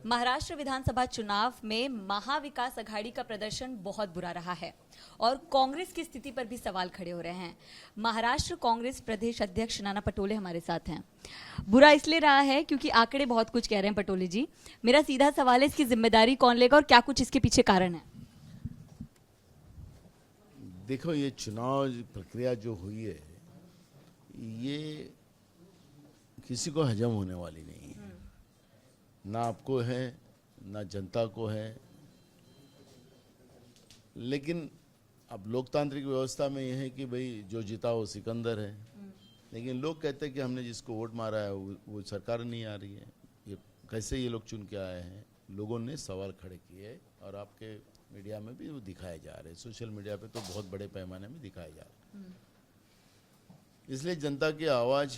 महाराष्ट्र विधानसभा चुनाव में महाविकास अघाड़ी का प्रदर्शन बहुत बुरा रहा है और कांग्रेस की स्थिति पर भी सवाल खड़े हो रहे हैं। महाराष्ट्र कांग्रेस प्रदेश अध्यक्ष नाना पटोले हमारे साथ हैं। बुरा इसलिए रहा है क्योंकि आंकड़े बहुत कुछ कह रहे हैं। पटोले जी, मेरा सीधा सवाल है, इसकी जिम्मेदारी कौन लेगा और क्या कुछ इसके पीछे कारण है? देखो, ये चुनाव प्रक्रिया जो हुई है ये किसी को हजम होने वाली नहीं है। ना आपको है, ना जनता को है। लेकिन अब लोकतांत्रिक व्यवस्था में यह है कि भाई जो जीता वो सिकंदर है। लेकिन लोग कहते हैं कि हमने जिसको वोट मारा है वो सरकार नहीं आ रही है। ये कैसे ये लोग चुन के आए हैं? लोगों ने सवाल खड़े किए और आपके मीडिया में भी वो दिखाए जा रहे हैं। सोशल मीडिया पे तो बहुत बड़े पैमाने में दिखाए जा रहे हैं। इसलिए जनता की आवाज़,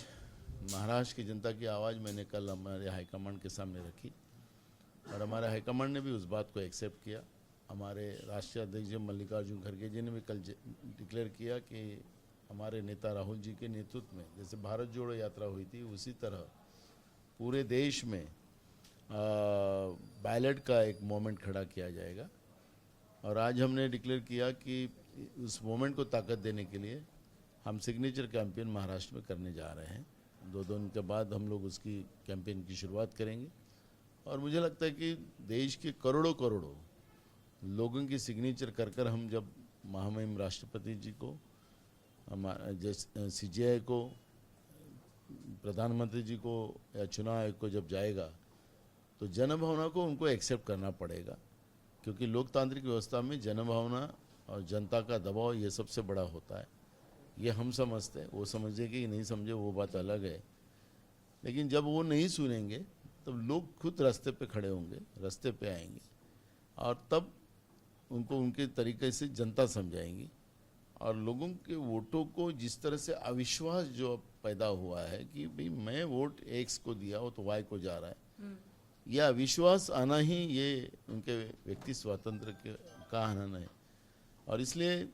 महाराष्ट्र की जनता की आवाज़ मैंने कल हमारे हाईकमांड के सामने रखी और हमारे हाईकमांड ने भी उस बात को एक्सेप्ट किया। हमारे राष्ट्रीय अध्यक्ष मल्लिकार्जुन खड़गे जी ने भी कल डिक्लेयर किया कि हमारे नेता राहुल जी के नेतृत्व में जैसे भारत जोड़ो यात्रा हुई थी उसी तरह पूरे देश में बैलेट का एक मोमेंट खड़ा किया जाएगा। और आज हमने डिक्लेयर किया कि उस मोमेंट को ताकत देने के लिए हम सिग्नेचर कैंपेन महाराष्ट्र में करने जा रहे हैं। 2 दिन के बाद हम लोग उसकी कैंपेन की शुरुआत करेंगे और मुझे लगता है कि देश के करोड़ों लोगों की सिग्नेचर कर हम जब महामहिम राष्ट्रपति जी को, हमारे CJI को, प्रधानमंत्री जी को या चुनाव आयोग को जब जाएगा तो जनभावना को उनको एक्सेप्ट करना पड़ेगा, क्योंकि लोकतांत्रिक व्यवस्था में जनभावना और जनता का दबाव ये सबसे बड़ा होता है। ये हम समझते हैं, वो समझे कि नहीं समझे वो बात अलग है। लेकिन जब वो नहीं सुनेंगे तब लोग खुद रास्ते पे खड़े होंगे, रास्ते पे आएंगे और तब उनको उनके तरीके से जनता समझाएंगी। और लोगों के वोटों को जिस तरह से अविश्वास जो पैदा हुआ है कि भाई मैं वोट X को दिया वो तो Y को जा रहा है, यह अविश्वास आना ही ये उनके व्यक्ति स्वातंत्र्य का हनन है। और इसलिए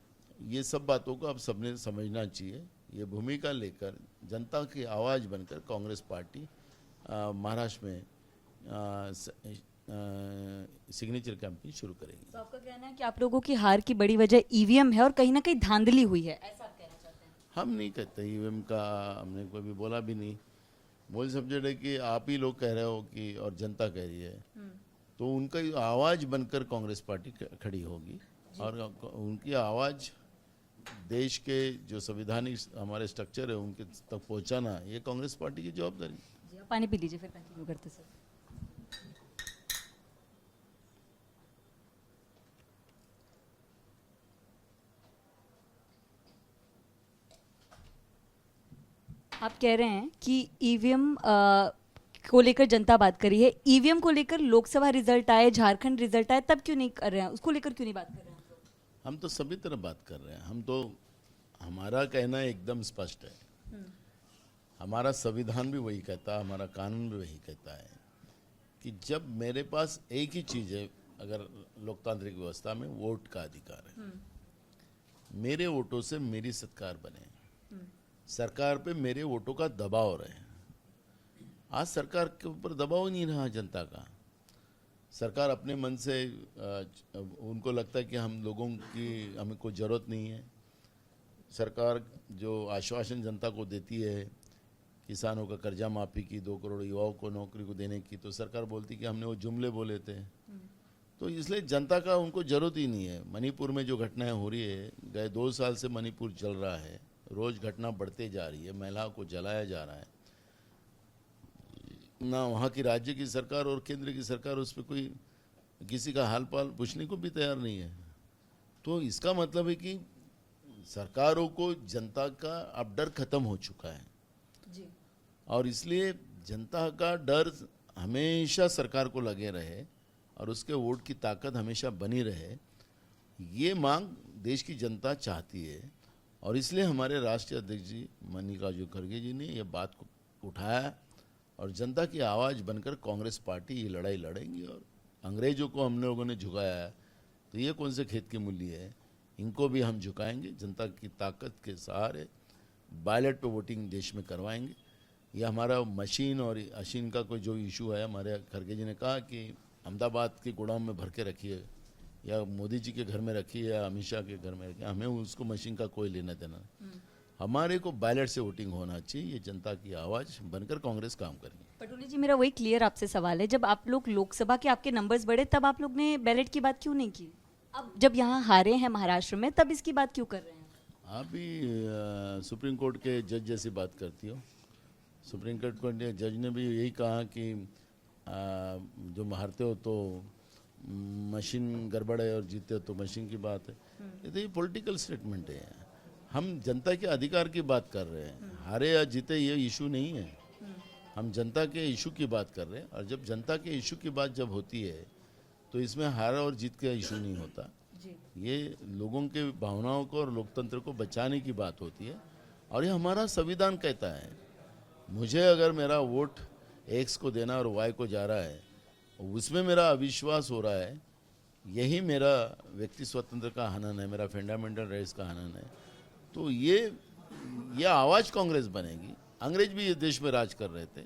ये सब बातों को अब सबने समझना चाहिए। ये भूमिका लेकर जनता की आवाज़ बनकर कांग्रेस पार्टी महाराष्ट्र में सिग्नेचर कैंपेन शुरू करेगी। तो आपका कहना है कि आप लोगों की हार की बड़ी वजह ईवीएम है और कहीं ना कहीं धांधली हुई है, ऐसा आप कहना चाहते हैं? हम नहीं कहते ईवीएम का, हमने कोई भी बोला भी नहीं। मूल सब्जेक्ट है कि आप ही लोग कह रहे हो कि और जनता कह रही है, तो उनका आवाज़ बनकर कांग्रेस पार्टी खड़ी होगी और उनकी आवाज़ देश के जो संविधानिक हमारे स्ट्रक्चर है उनके तक पहुंचाना ये कांग्रेस पार्टी की जवाबदारी। जी, आप पानी पी लीजिए, फिर कंटिन्यू करते सर। आप कह रहे हैं कि ईवीएम को लेकर जनता बात करी है। ईवीएम को लेकर लोकसभा रिजल्ट आए, झारखंड रिजल्ट आए, तब क्यों नहीं कर रहे हैं? उसको लेकर क्यों नहीं बात कर रहे हैं? हम तो सभी तरह बात कर रहे हैं। हम तो, हमारा कहना एकदम स्पष्ट है। हमारा संविधान भी वही कहता है, हमारा कानून भी वही कहता है कि जब मेरे पास एक ही चीज़ है, अगर लोकतांत्रिक व्यवस्था में वोट का अधिकार है, मेरे वोटों से मेरी सरकार बने, सरकार पे मेरे वोटों का दबाव रहे। आज सरकार के ऊपर दबाव नहीं रहा जनता का। सरकार अपने मन से उनको लगता है कि हम लोगों की हमें कोई ज़रूरत नहीं है। सरकार जो आश्वासन जनता को देती है, किसानों का कर्जा माफ़ी की, 2 करोड़ युवाओं को नौकरी को देने की, तो सरकार बोलती कि हमने वो जुमले बोले थे। तो इसलिए जनता का उनको ज़रूरत ही नहीं है। मणिपुर में जो घटनाएं हो रही है, गए 2 साल से मणिपुर जल रहा है, रोज़ घटना बढ़ते जा रही है, महिलाओं को जलाया जा रहा है। ना वहाँ की राज्य की सरकार और केंद्र की सरकार उस पर कोई किसी का हाल पाल पूछने को भी तैयार नहीं है। तो इसका मतलब है कि सरकारों को जनता का अब डर खत्म हो चुका है जी। और इसलिए जनता का डर हमेशा सरकार को लगे रहे और उसके वोट की ताकत हमेशा बनी रहे, ये मांग देश की जनता चाहती है। और इसलिए हमारे राष्ट्रीय अध्यक्ष जी मल्लिकार्जुन खड़गे जी ने यह बात को उठाया और जनता की आवाज़ बनकर कांग्रेस पार्टी ये लड़ाई लड़ेंगी। और अंग्रेजों को हम लोगों ने झुकाया है, तो ये कौन से खेत की मूल्य है? इनको भी हम झुकाएंगे। जनता की ताकत के सहारे बैलेट पे वोटिंग देश में करवाएंगे या हमारा मशीन और अशीन का कोई जो इशू है, हमारे खड़गे जी ने कहा कि अहमदाबाद के गोडाउन में भर के रखिए या मोदी जी के घर में रखिए या अमित शाह के घर में रखिए, हमें उसको मशीन का कोई लेना देना नहीं। हमारे को बैलेट से वोटिंग होना चाहिए, ये जनता की आवाज़ बनकर कांग्रेस काम करेगी। पटोले जी, मेरा वही क्लियर आपसे सवाल है, जब आप लोग लोकसभा के आपके नंबर्स बढ़े तब आप लोग ने बैलेट की बात क्यों नहीं की? अब जब यहाँ हारे हैं महाराष्ट्र में तब इसकी बात क्यों कर रहे हैं? आप भी सुप्रीम कोर्ट के जज जैसी बात करती हो। सुप्रीम कोर्ट के जज ने भी यही कहा कि जो हारते हो तो मशीन गड़बड़ है और जीते हो तो मशीन की बात है। ये तो ये पॉलिटिकल स्टेटमेंट है। हम जनता के अधिकार की बात कर रहे हैं, हारे या जीते ये इशू नहीं है। हम जनता के इशू की बात कर रहे हैं, और जब जनता के इशू की बात जब होती है तो इसमें हार और जीत का इशू नहीं होता। ये लोगों के भावनाओं को और लोकतंत्र को बचाने की बात होती है, और ये हमारा संविधान कहता है। मुझे अगर मेरा वोट एक्स को देना और वाई को जा रहा है, उसमें मेरा अविश्वास हो रहा है, यही मेरा व्यक्ति स्वतंत्र का हनन है, मेरा फंडामेंटल राइट्स का हनन है, तो ये आवाज़ कांग्रेस बनेगी। अंग्रेज भी ये देश में राज कर रहे थे,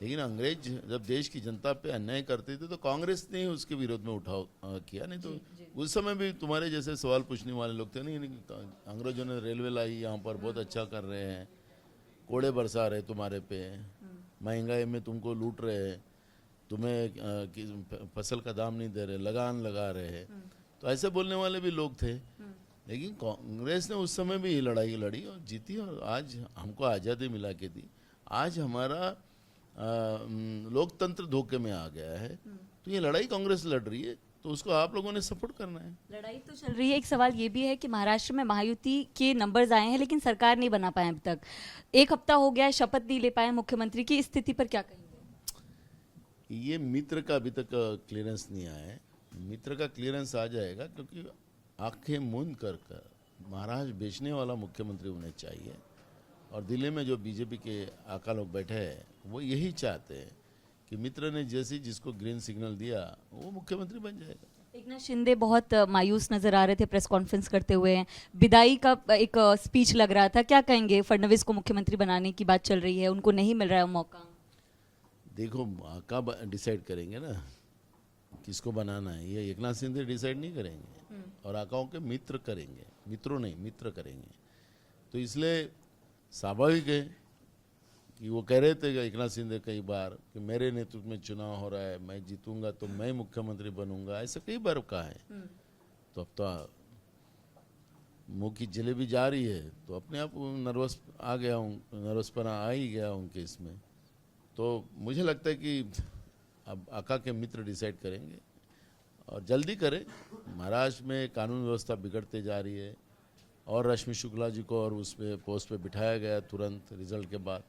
लेकिन अंग्रेज जब देश की जनता पे अन्याय करते थे तो कांग्रेस ने उसके विरोध में उठाव किया। नहीं तो उस समय भी तुम्हारे जैसे सवाल पूछने वाले लोग थे, नहीं अंग्रेजों ने रेलवे लाई यहाँ पर, बहुत अच्छा कर रहे हैं, कोड़े बरसा रहे तुम्हारे पे, महंगाई में तुमको लूट रहे हैं, तुम्हें फसल का दाम नहीं दे रहे, लगान लगा रहे हैं, तो ऐसे बोलने वाले भी लोग थे। लेकिन कांग्रेस ने उस समय भी ये लड़ाई लड़ी और जीती, और आज हमको आज़ादी मिला के दी। आज हमारा लोकतंत्र धोखे में आ गया है, तो ये लड़ाई कांग्रेस लड़ रही है, तो उसको आप लोगों ने सपोर्ट करना है। लड़ाई तो चल रही है। एक सवाल ये भी है कि महाराष्ट्र में महायुति के नंबर्स आए हैं लेकिन सरकार नहीं बना पाए अभी तक। एक हफ्ता हो गया है, शपथ नहीं ले पाए मुख्यमंत्री की, इस स्थिति पर क्या कहेंगे? ये मित्र का अभी तक क्लियरेंस नहीं आया है। मित्र का क्लियरेंस आ जाएगा, क्योंकि आंखें मूंद कर महाराष्ट्र बेचने वाला मुख्यमंत्री होने चाहिए, और दिल्ली में जो बीजेपी के आका लोग बैठे हैं वो यही चाहते हैं कि मित्र ने जैसी जिसको ग्रीन सिग्नल दिया वो मुख्यमंत्री बन जाएगा। एकनाथ शिंदे बहुत मायूस नजर आ रहे थे प्रेस कॉन्फ्रेंस करते हुए, विदाई का एक स्पीच लग रहा था, क्या कहेंगे? फडणवीस को मुख्यमंत्री बनाने की बात चल रही है, उनको नहीं मिल रहा है मौका। देखो, आका डिसाइड करेंगे ना किसको बनाना है, ये एकनाथ शिंदे डिसाइड नहीं करेंगे, और आकाओं के मित्र करेंगे, मित्रों नहीं मित्र करेंगे। तो इसलिए स्वाभाविक है कि वो कह रहे थे कि एकनाथ शिंदे कई बार कि मेरे नेतृत्व में चुनाव हो रहा है, मैं जीतूंगा तो मैं मुख्यमंत्री बनूंगा, ऐसे कई बार कहा है। तो अब तो मुंह की जलेबी जा रही है, तो अपने आप नर्वस आ गया हूँ, नर्वसपना आ ही गया उनके इसमें। तो मुझे लगता है कि अब आका के मित्र डिसाइड करेंगे, और जल्दी करें। महाराष्ट्र में कानून व्यवस्था बिगड़ते जा रही है, और रश्मि शुक्ला जी को और उस पे पोस्ट पे बिठाया गया तुरंत रिजल्ट के बाद।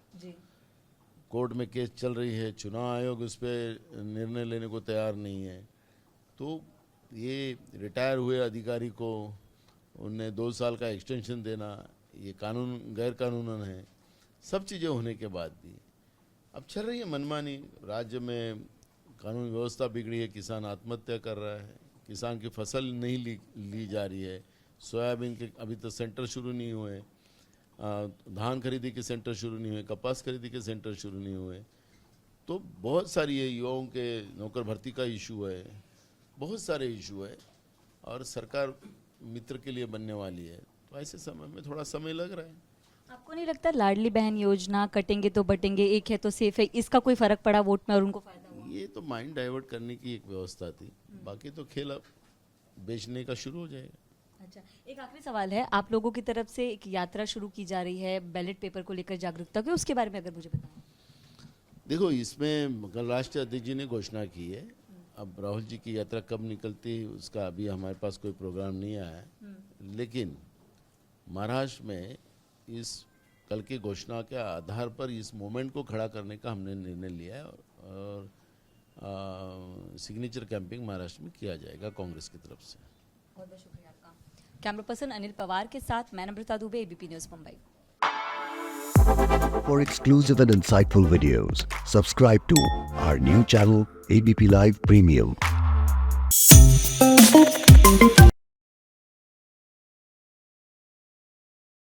कोर्ट में केस चल रही है, चुनाव आयोग उस पर निर्णय लेने को तैयार नहीं है। तो ये रिटायर हुए अधिकारी को उन्हें 2 साल का एक्सटेंशन देना, ये कानून गैर कानूनन है। सब चीज़ें होने के बाद भी अब चल रही है मनमानी। राज्य में कानून व्यवस्था बिगड़ी है, किसान आत्महत्या कर रहा है, किसान की फसल नहीं ली जा रही है, सोयाबीन के अभी तक सेंटर शुरू नहीं हुए, धान खरीदी के सेंटर शुरू नहीं हुए, कपास खरीदी के सेंटर शुरू नहीं हुए। तो बहुत सारी है, युवाओं के नौकर भर्ती का इशू है, बहुत सारे इशू है, और सरकार मित्र के लिए बनने वाली है। तो ऐसे समय में थोड़ा समय लग रहा है। आपको नहीं लगता लाडली बहन योजना कटेंगे तो बटेंगे, एक है तो सेफ है, इसका कोई फर्क पड़ा वोट में और उनको फायदा हुआ? ये तो माइंड डाइवर्ट करने की एक व्यवस्था थी, बाकी तो खेल अब बेचने का शुरू हो जाएगा। अच्छा, एक आखिरी सवाल है, आप लोगों की तरफ से एक यात्रा शुरू की जा रही है बैलेट पेपर को लेकर जागरूकता की, उसके बारे में अगर मुझे बताएं। देखो, इसमें कल राष्ट्रीय अध्यक्ष जी ने घोषणा की है। अब राहुल जी की यात्रा कब निकलती है उसका अभी हमारे पास कोई प्रोग्राम नहीं आया है, लेकिन महाराष्ट्र में इस कल की घोषणा के आधार पर इस मूवमेंट को खड़ा करने का हमने निर्णय लिया है, और सिग्नेचर कैंपिंग महाराष्ट्र में किया जाएगा कांग्रेस की तरफ से। बहुत बहुत शुक्रिया आपका। कैमरा पर्सन अनिल पवार के साथ मैं Namrata Dubey, ABP news Mumbai. For exclusive and insightful videos, subscribe to our new channel ABP Live Premium.